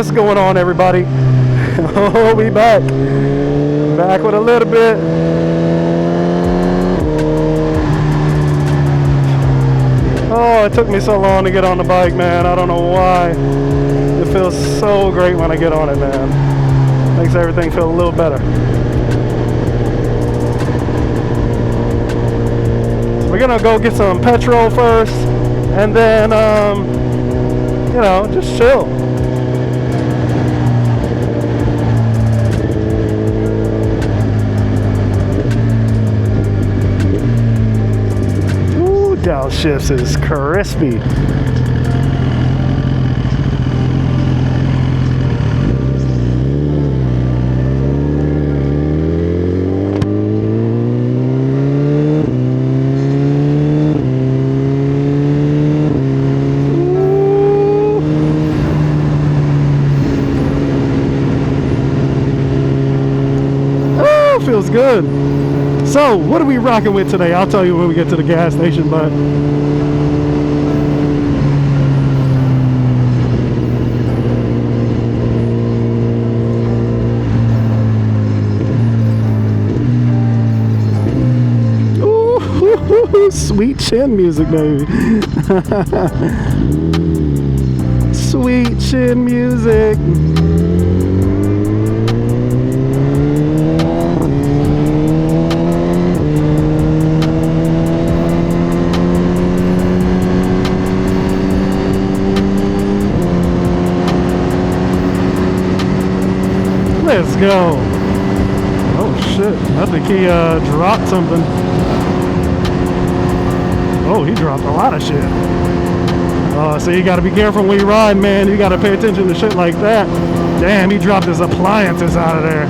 What's going on, everybody? Oh, we back with a little bit. Oh, it took me so long to get on the bike, man. I don't know why. It feels so great when I get on it, man. Makes everything feel a little better. We're gonna go get some petrol first, and then, you know, just chill. Ooh, downshifts is crispy. Feels good. So what are we rocking with today? I'll tell you when we get to the gas station, but ooh, sweet chin music, baby. Sweet chin music. Let's go. Oh shit, I think he dropped something. Oh, he dropped a lot of shit. So you gotta be careful when you ride, man. You gotta pay attention to shit like that. Damn, he dropped his appliances out of there.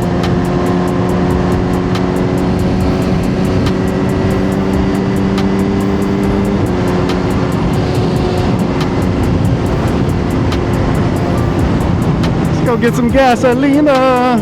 Go get some gasolina.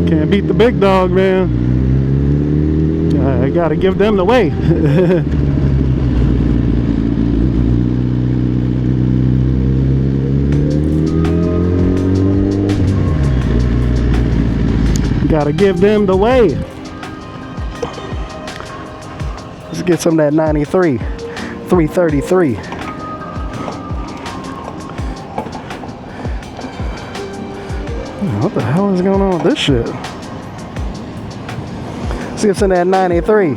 Can't beat the big dog, man. I gotta give them the way. Gotta give them the way. Let's get some of that 93 333. What the hell is going on with this shit? See what's in that 93.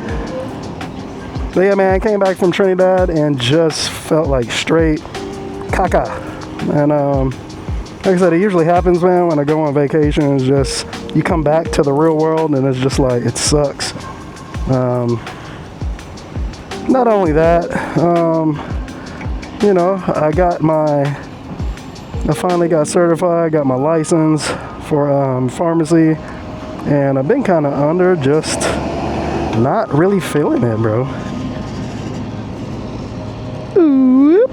But yeah, man, I came back from Trinidad and just felt like straight caca. And like I said, it usually happens, man, when I go on vacation. It's just, you come back to the real world and it's just like, it sucks. Not only that, you know, I finally got certified, got my license for pharmacy, and I've been kind of under, just not really feeling it, bro. Ooh.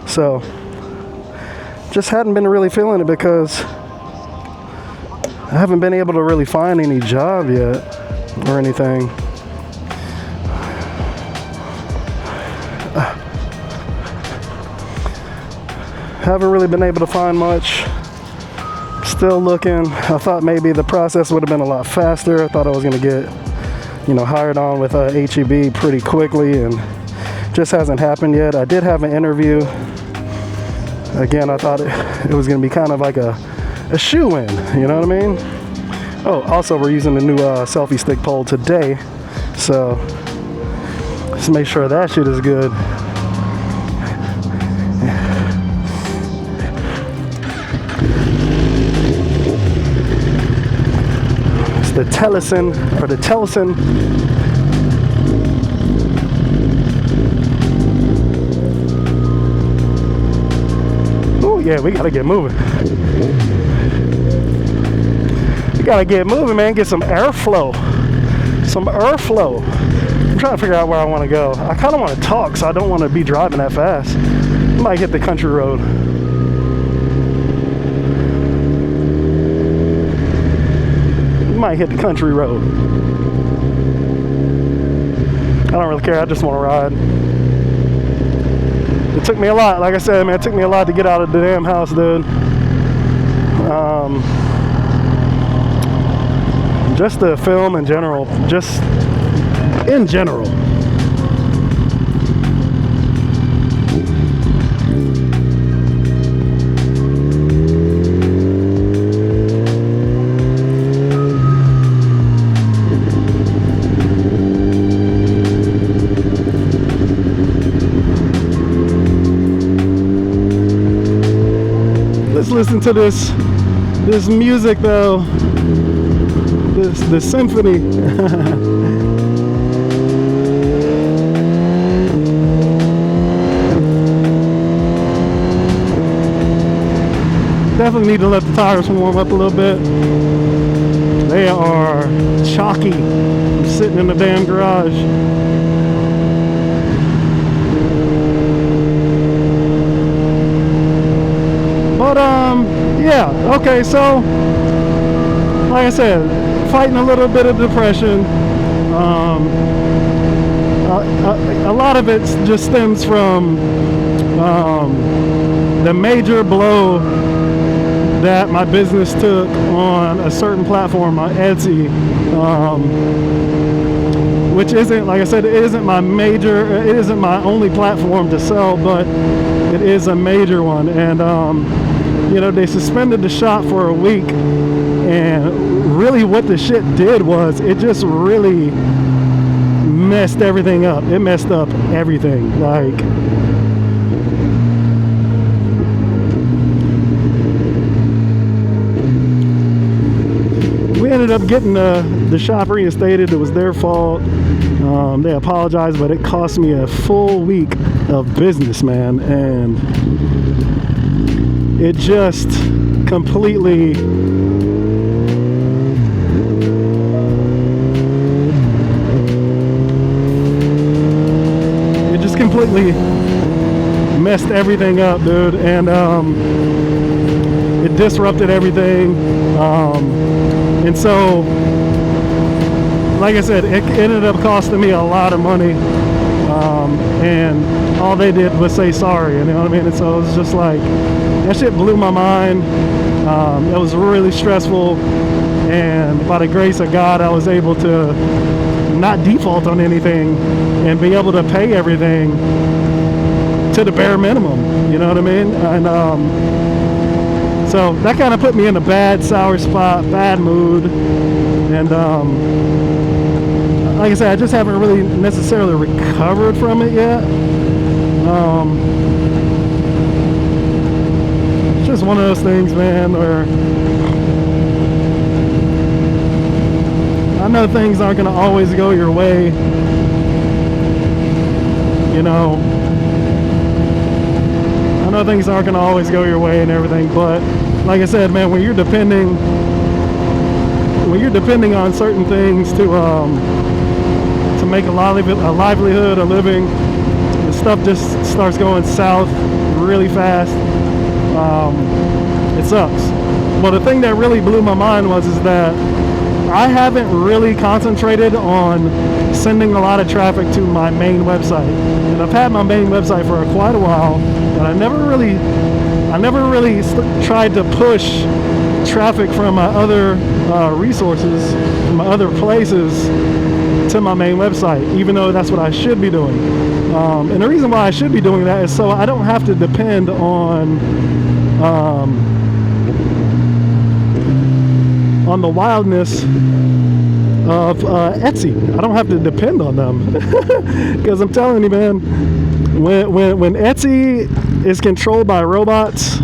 So, just hadn't been really feeling it because I haven't been able to really find any job yet or anything. Haven't really been able to find much. Still looking. I thought maybe the process would have been a lot faster. I thought I was going to get, you know, hired on with HEB pretty quickly, and just hasn't happened yet. I did have an interview. Again, I thought it was going to be kind of like a shoe-in, you know what I mean? Oh, also we're using the new selfie stick pole today, so let's make sure that shit is good. It's the Tellison, or the Tellison. yeah, we gotta get moving. We gotta get moving, man. Get some airflow. Some airflow. I'm trying to figure out where I want to go. I kind of want to talk, so I don't want to be driving that fast. I might hit the country road. Might hit the country road. I don't really care. I just want to ride. It took me a lot. Like I said, man, it took me a lot to get out of the damn house, dude. Just the film in general. Just in general. Let's listen to this music though. This symphony. Definitely need to let the tires warm up a little bit. They are chalky. I'm sitting in the damn garage. But yeah, okay, so like I said, fighting a little bit of depression. A lot of it just stems from the major blow that my business took on a certain platform on Etsy, which isn't, like I said, it isn't my only platform to sell, but it is a major one. And you know, they suspended the shop for a week, and really what the shit did was it just really messed everything up. It messed up everything. Like, we ended up getting the shop reinstated. It was their fault. They apologized, but it cost me a full week of business, man, and it just completely messed everything up, dude, and it disrupted everything, and so, like I said, it ended up costing me a lot of money, and all they did was say sorry, you know what I mean? And so it was just like, that shit blew my mind. It was really stressful, and by the grace of God, I was able to not default on anything and be able to pay everything to the bare minimum, you know what I mean? And so that kind of put me in a bad, sour spot, bad mood, and like I said, I just haven't really necessarily recovered from it yet. It's just one of those things, man, where I know things aren't going to always go your way, you know. I know things aren't going to always go your way and everything, but like I said, man, when you're depending on certain things to make a livelihood, a living, the stuff just starts going south really fast. It sucks. Well, the thing that really blew my mind is that I haven't really concentrated on sending a lot of traffic to my main website, and I've had my main website for quite a while, but I never really tried to push traffic from my other resources, from my other places, to my main website, even though that's what I should be doing. And the reason why I should be doing that is so I don't have to depend on the wildness of Etsy. I don't have to depend on them, because I'm telling you, man, when Etsy is controlled by robots,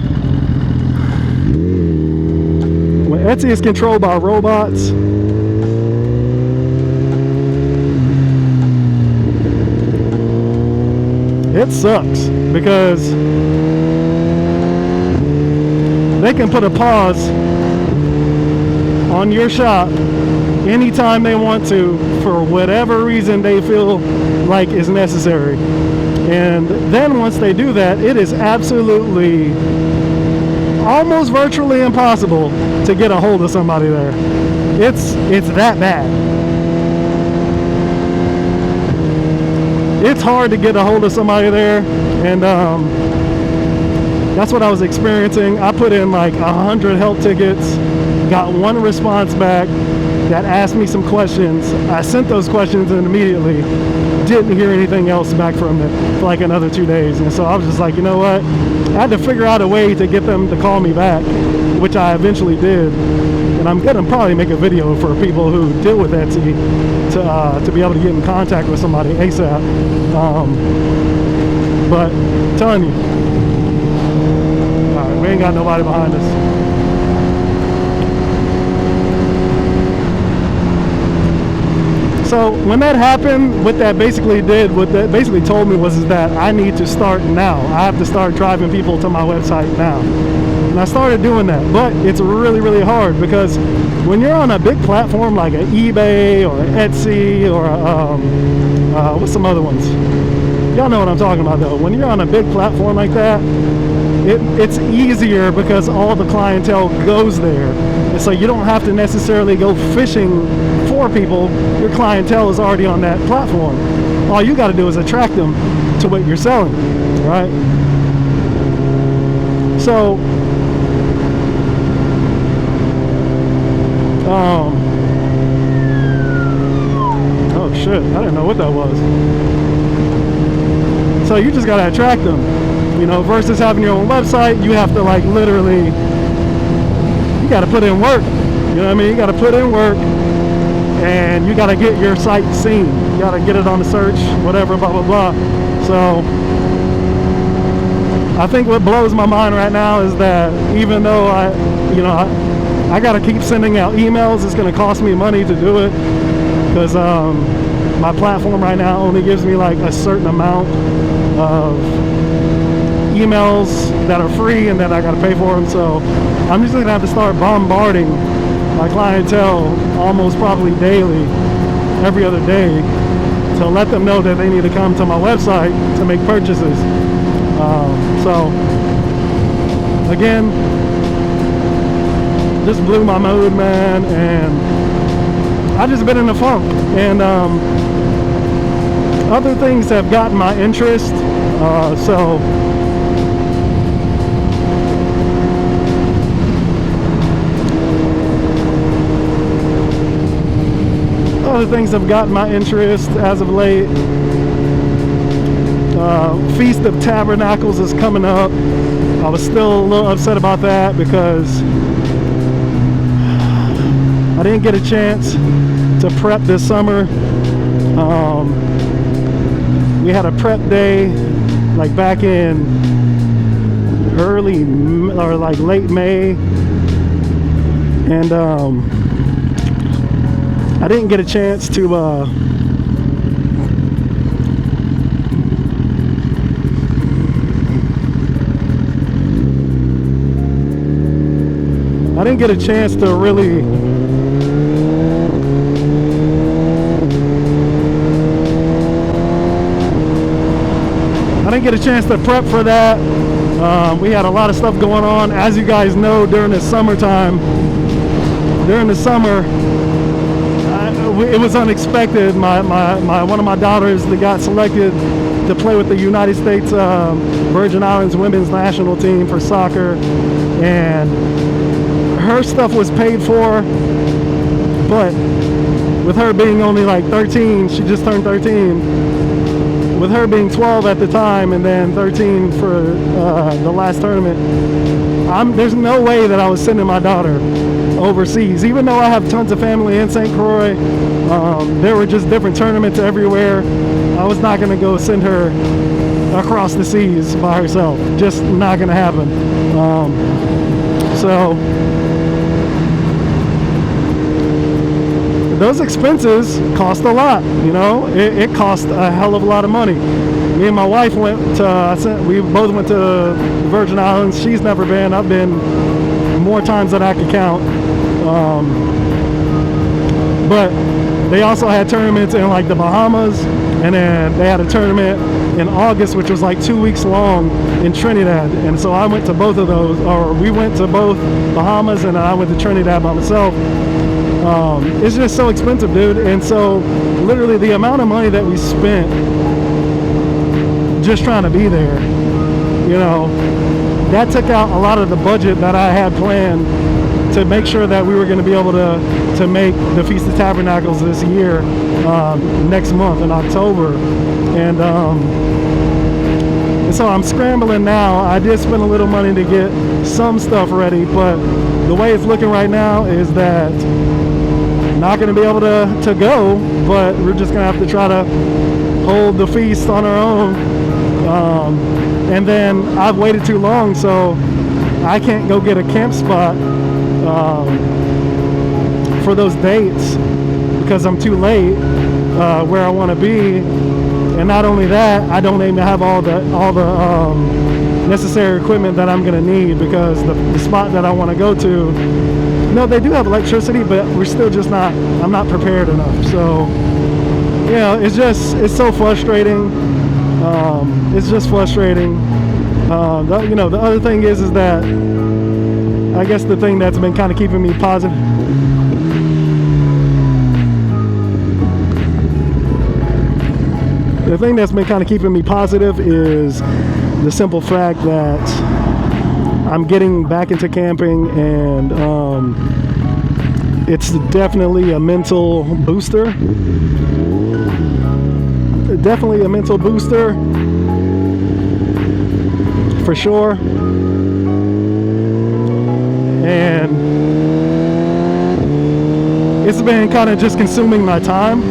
it sucks, because they can put a pause on your shop anytime they want to for whatever reason they feel like is necessary. And then once they do that, it is absolutely almost virtually impossible to get a hold of somebody there. It's that bad. It's hard to get a hold of somebody there, and that's what I was experiencing. I put in like 100 help tickets, got one response back that asked me some questions. I sent those questions in immediately, didn't hear anything else back from it for like another 2 days. And so I was just like, you know what, I had to figure out a way to get them to call me back, which I eventually did. And I'm gonna probably make a video for people who deal with Etsy to be able to get in contact with somebody ASAP. But I'm telling you, all right, we ain't got nobody behind us. So when that happened, what that basically told me was that I need to start now. I have to start driving people to my website now. And I started doing that, but it's really, really hard because when you're on a big platform like an eBay or an Etsy or what's some other ones? Y'all know what I'm talking about though. When you're on a big platform like that, it's easier because all the clientele goes there. And so you don't have to necessarily go fishing for people. Your clientele is already on that platform. All you got to do is attract them to what you're selling, right? So, oh shit, I didn't know what that was. So you just got to attract them, you know, versus having your own website. You have to like literally, you got to put in work, you know what I mean? You got to put in work, and you got to get your site seen. You got to get it on the search, whatever, blah, blah, blah. So I think what blows my mind right now is that even though I got to keep sending out emails, it's going to cost me money to do it because my platform right now only gives me like a certain amount of emails that are free and then I got to pay for them. So I'm just going to have to start bombarding my clientele almost probably daily, every other day, to let them know that they need to come to my website to make purchases. So again, this blew my mood, man, and I just been in a funk. And other things have gotten my interest. Other things have gotten my interest as of late. Feast of Tabernacles is coming up. I was still a little upset about that because I didn't get a chance to prep this summer. We had a prep day like back in early or like late May, and I didn't get a chance to really to prep for that. We had a lot of stuff going on, as you guys know, during the summertime. During the summer, it was unexpected. One of my daughters that got selected to play with the United States Virgin Islands women's national team for soccer, and her stuff was paid for, but with her being only like 13, she just turned 13, with her being 12 at the time and then 13 for the last tournament, there's no way that I was sending my daughter overseas. Even though I have tons of family in St. Croix, there were just different tournaments everywhere. I was not going to go send her across the seas by herself. Just not going to happen. So those expenses cost a lot, you know. It cost a hell of a lot of money. Me and my wife we both went to the Virgin Islands. She's never been. I've been more times than I could count. But they also had tournaments in like the Bahamas, and then they had a tournament in August, which was like 2 weeks long in Trinidad. And so I went to both of those, or we went to both Bahamas, and I went to Trinidad by myself. It's just so expensive, dude. And so literally the amount of money that we spent just trying to be there, you know, that took out a lot of the budget that I had planned to make sure that we were going to be able to make the Feast of Tabernacles this year, next month in October. And so I'm scrambling now. I did spend a little money to get some stuff ready, but the way it's looking right now is that not going to be able to go, but we're just going to have to try to hold the feast on our own. And then I've waited too long, so I can't go get a camp spot for those dates because I'm too late where I want to be. And not only that, I don't even have all the necessary equipment that I'm going to need, because the spot that I want to go to, no, they do have electricity, but we're still just not, I'm not prepared enough. So, you know, it's so frustrating. It's just frustrating. You know, the other thing is that I guess the thing that's been kind of keeping me positive, is the simple fact that I'm getting back into camping, and it's definitely a mental booster. Definitely a mental booster, for sure. And it's been kind of just consuming my time.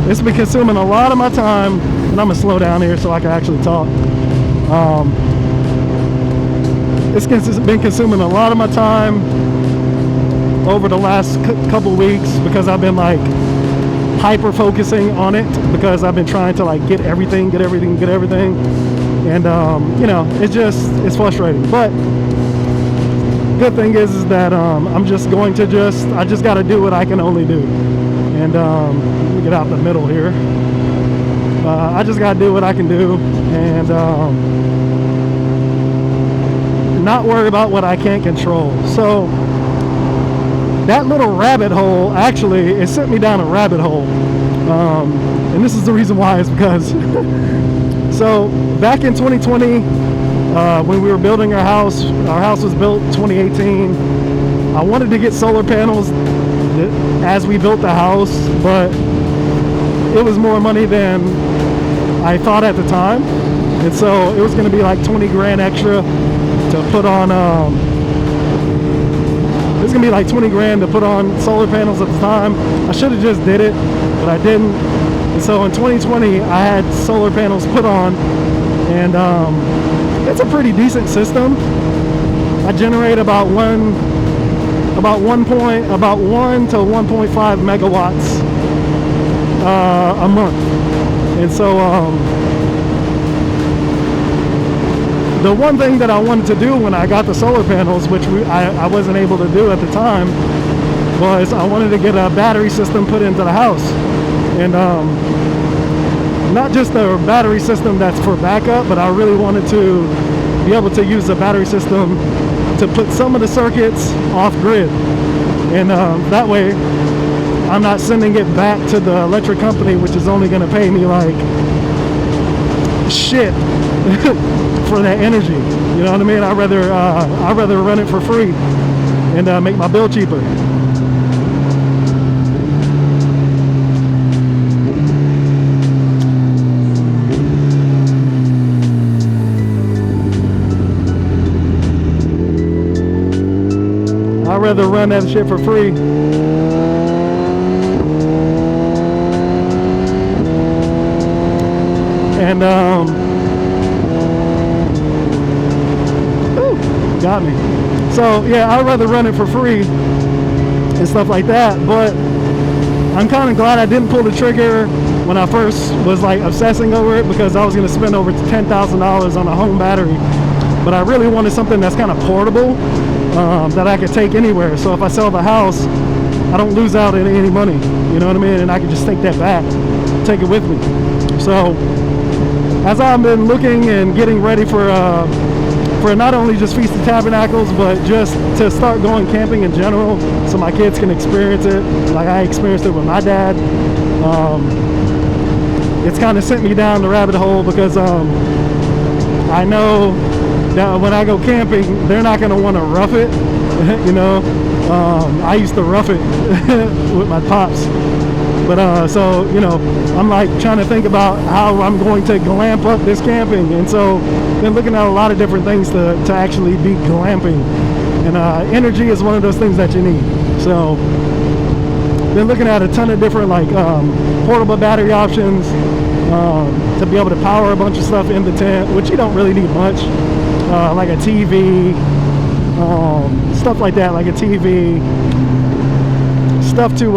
It's been consuming a lot of my time, and I'm gonna slow down here so I can actually talk. It's been consuming a lot of my time over the last couple weeks, because I've been like hyper focusing on it, because I've been trying to like get everything. And you know, it's frustrating. But good thing is that I'm just going to I just got to do what I can only do. And let me get out the middle here. I just got to do what I can do, and not worry about what I can't control. So that little rabbit hole, actually, it sent me down a rabbit hole. And this is the reason why, is because so back in 2020, when we were building our house was built 2018. I wanted to get solar panels as we built the house, but it was more money than I thought at the time. And so it was going to be like 20 grand extra to put on, it's going to be like 20 grand to put on solar panels at the time. I should have just did it, but I didn't. And so in 2020, I had solar panels put on, and it's a pretty decent system. I generate about 1 to 1.5 megawatts a month. And so the one thing that I wanted to do when I got the solar panels, which I wasn't able to do at the time, was I wanted to get a battery system put into the house. And not just a battery system that's for backup, but I really wanted to be able to use the battery system to put some of the circuits off grid. And that way I'm not sending it back to the electric company, which is only going to pay me like shit for that energy. You know what I mean? I'd rather run it for free and make my bill cheaper. I'd rather run that shit for free. And got me. So yeah, I'd rather run it for free and stuff like that. But I'm kind of glad I didn't pull the trigger when I first was like obsessing over it, because I was going to spend over $10,000 on a home battery. But I really wanted something that's kind of portable, that I could take anywhere. So if I sell the house, I don't lose out on any money, you know what I mean? And I can just take that back, take it with me. So as I've been looking and getting ready for not only just Feast of Tabernacles, but just to start going camping in general, so my kids can experience it like I experienced it with my dad. It's kind of sent me down the rabbit hole, because I know that when I go camping, they're not going to want to rough it, you know. I used to rough it with my pops. But so, you know, I'm like trying to think about how I'm going to glamp up this camping. And so been looking at a lot of different things to actually be glamping. And energy is one of those things that you need. So been looking at a ton of different like portable battery options to be able to power a bunch of stuff in the tent, which you don't really need much. Like a TV, stuff like that, like a TV, stuff to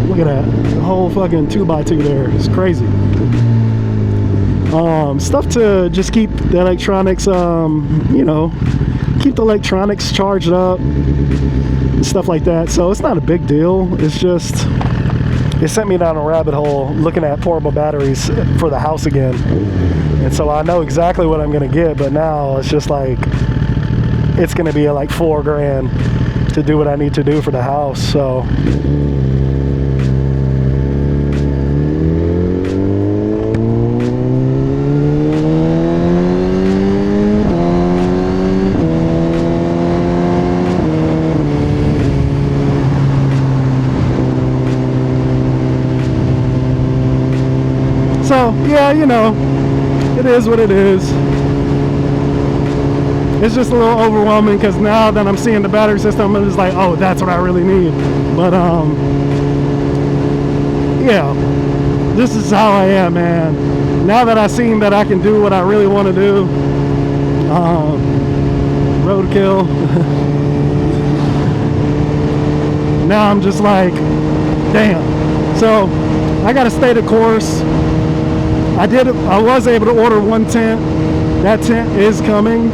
look at that, the whole fucking 2x2 there. It's crazy. Stuff to just keep the electronics, you know, keep the electronics charged up, stuff like that. So it's not a big deal. It's just, it sent me down a rabbit hole looking at portable batteries for the house again. And so I know exactly what I'm gonna get, but now it's just like, it's gonna be like $4 grand to do what I need to do for the house. So yeah, you know, it is what it is. It's just a little overwhelming, because now that I'm seeing the battery system, I'm just like, oh, that's what I really need. But yeah, this is how I am, man. Now that I've seen that I can do what I really want to do, roadkill. Now I'm just like, damn. So I got to stay the course. I was able to order one tent. That tent is coming.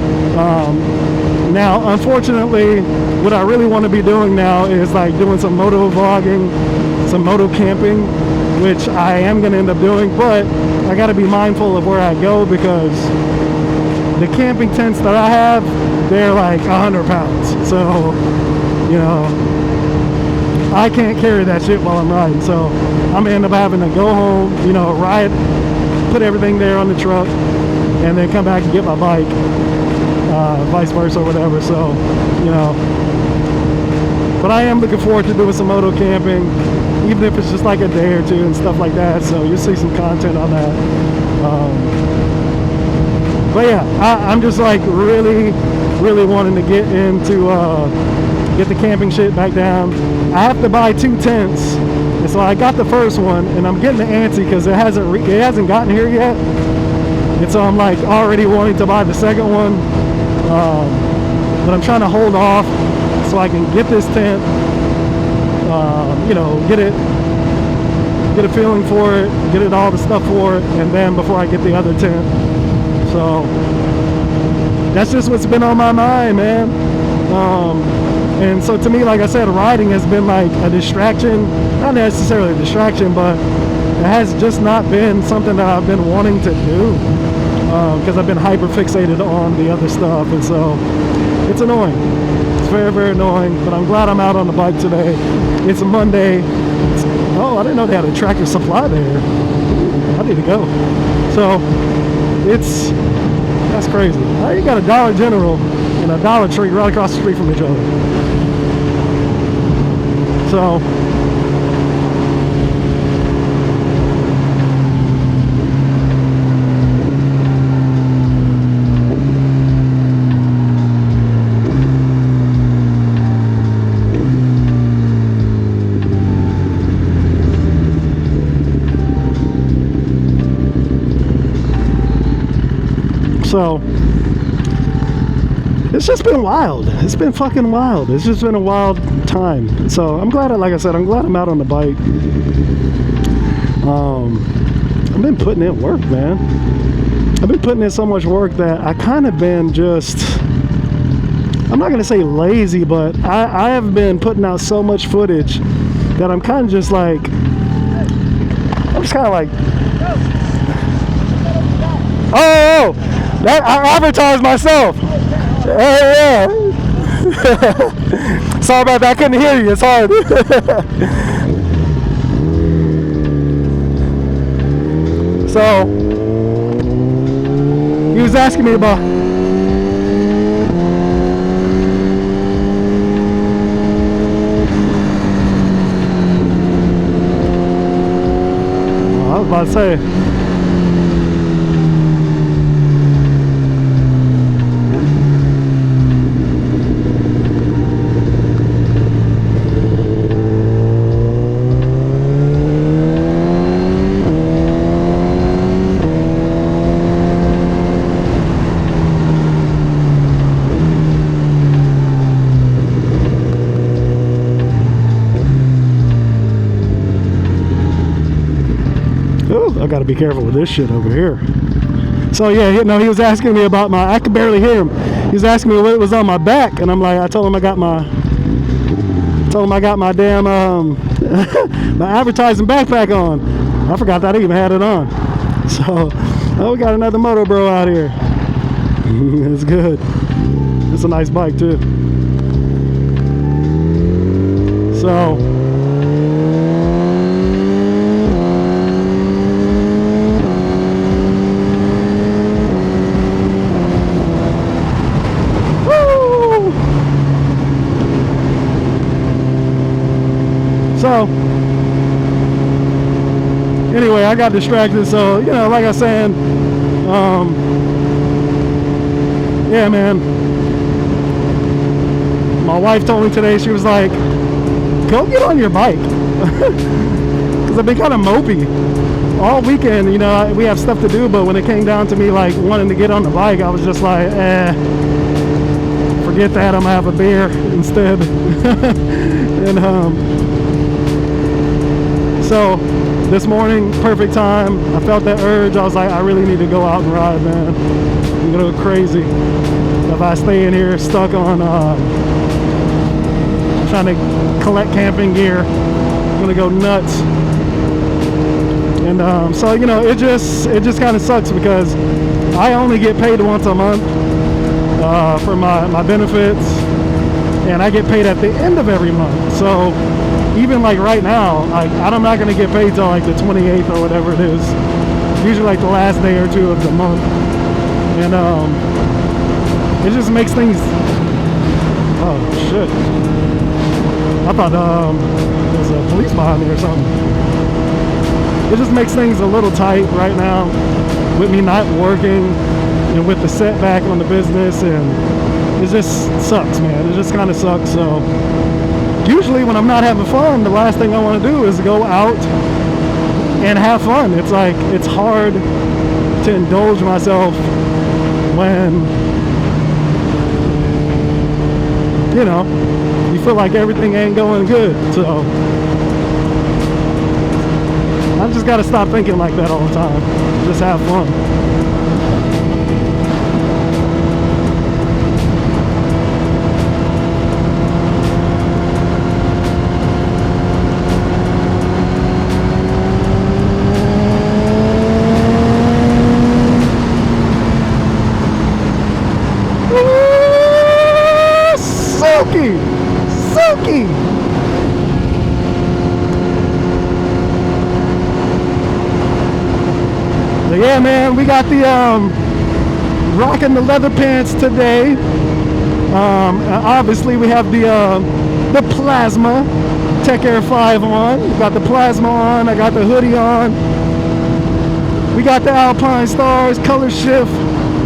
Now, unfortunately, what I really want to be doing now is like doing some moto vlogging, some moto camping, which I am going to end up doing, but I got to be mindful of where I go, because the camping tents that I have, they're like 100 pounds. So, you know, I can't carry that shit while I'm riding. So I'm going to end up having to go home, you know, ride, put everything there on the truck, and then come back and get my bike, vice versa or whatever. So, you know, but I am looking forward to doing some moto camping, even if it's just like a day or two and stuff like that. So you'll see some content on that. But yeah, I'm just like really wanting to get into get the camping shit back down. I have to buy 2 tents, and so I got the first one, and I'm getting the antsy because it hasn't gotten here yet, and so I'm like already wanting to buy the second one, but I'm trying to hold off so I can get this tent, you know, get a feeling for it, get it all the stuff for it, and then before I get the other tent. So that's just what's been on my mind, man. And so to me, like I said, riding has been like a distraction, not necessarily a distraction, but it has just not been something that I've been wanting to do, because I've been hyper fixated on the other stuff. And so it's annoying. It's very annoying, but I'm glad I'm out on the bike today. It's a Monday. Oh, I didn't know they had a Tractor Supply there. I need to go. So that's crazy. You got a Dollar General and a Dollar Tree right across the street from each other. So it's just been wild. It's been fucking wild. It's just been a wild time. So I'm glad, like I said, I'm glad I'm out on the bike. I've been putting in work, man. I've been putting in so much work that I kind of been just, I'm not gonna say lazy, but I have been putting out so much footage that I'm kind of just like, I'm just kind of like, oh, that I advertised myself. Yeah. Sorry about that, I couldn't hear you, it's hard. So, he was asking me about, I was about to say, I gotta be careful with this shit over here. So yeah, he was asking me about my, I could barely hear him. He was asking me what was on my back, and I'm like, I told him I got my damn my advertising backpack on. I forgot that I even had it on. So, oh, we got another moto bro out here. It's good. It's a nice bike too. So, anyway, I got distracted, so, like I was saying, yeah, man, my wife told me today, she was like, go get on your bike, because I've been kind of mopey all weekend. We have stuff to do, but when it came down to me, like, wanting to get on the bike, I was just like, forget that, I'm gonna have a beer instead. And, so this morning, perfect time. I felt that urge. I was like, I really need to go out and ride, man. I'm gonna go crazy. If I stay in here stuck on trying to collect camping gear, I'm gonna go nuts. And so it just kind of sucks because I only get paid once a month for my benefits, and I get paid at the end of every month. So even like right now, I'm not going to get paid till like the 28th or whatever it is. Usually like the last day or two of the month. And it just makes things, oh shit. I thought there's a police behind me or something. It just makes things a little tight right now with me not working and with the setback on the business, and it just sucks, man. It just kind of sucks. So usually when I'm not having fun, the last thing I want to do is go out and have fun. It's like, it's hard to indulge myself when, you feel like everything ain't going good. So I just got to stop thinking like that all the time. Just have fun. Suzuki! So yeah, man, we got the rocking the leather pants today. Obviously we have the plasma Tech Air 5 on. We got the plasma on. I got the hoodie on. We got the Alpine Stars color shift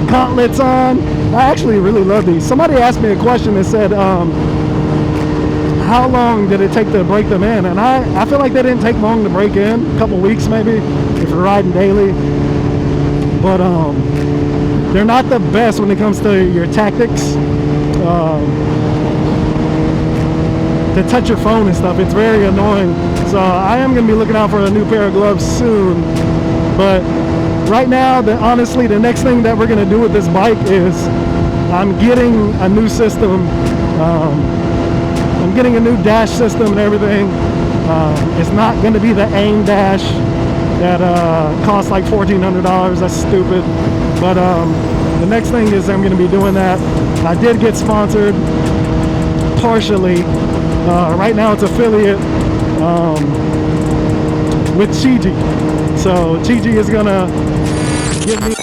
gauntlets on. I actually really love these. Somebody asked me a question that said, how long did it take to break them in? And I feel like they didn't take long to break in, a couple weeks maybe, if you're riding daily. But they're not the best when it comes to your tactics. to touch your phone and stuff. It's very annoying. So I am going to be looking out for a new pair of gloves soon. But right now, honestly, the next thing that we're going to do with this bike is I'm getting a new system. I'm getting a new dash system and everything. It's not going to be the AIM dash that costs like $1,400. That's stupid. But the next thing is I'm going to be doing that. I did get sponsored partially. Right now it's affiliate with Chiji. So Chiji is going to give me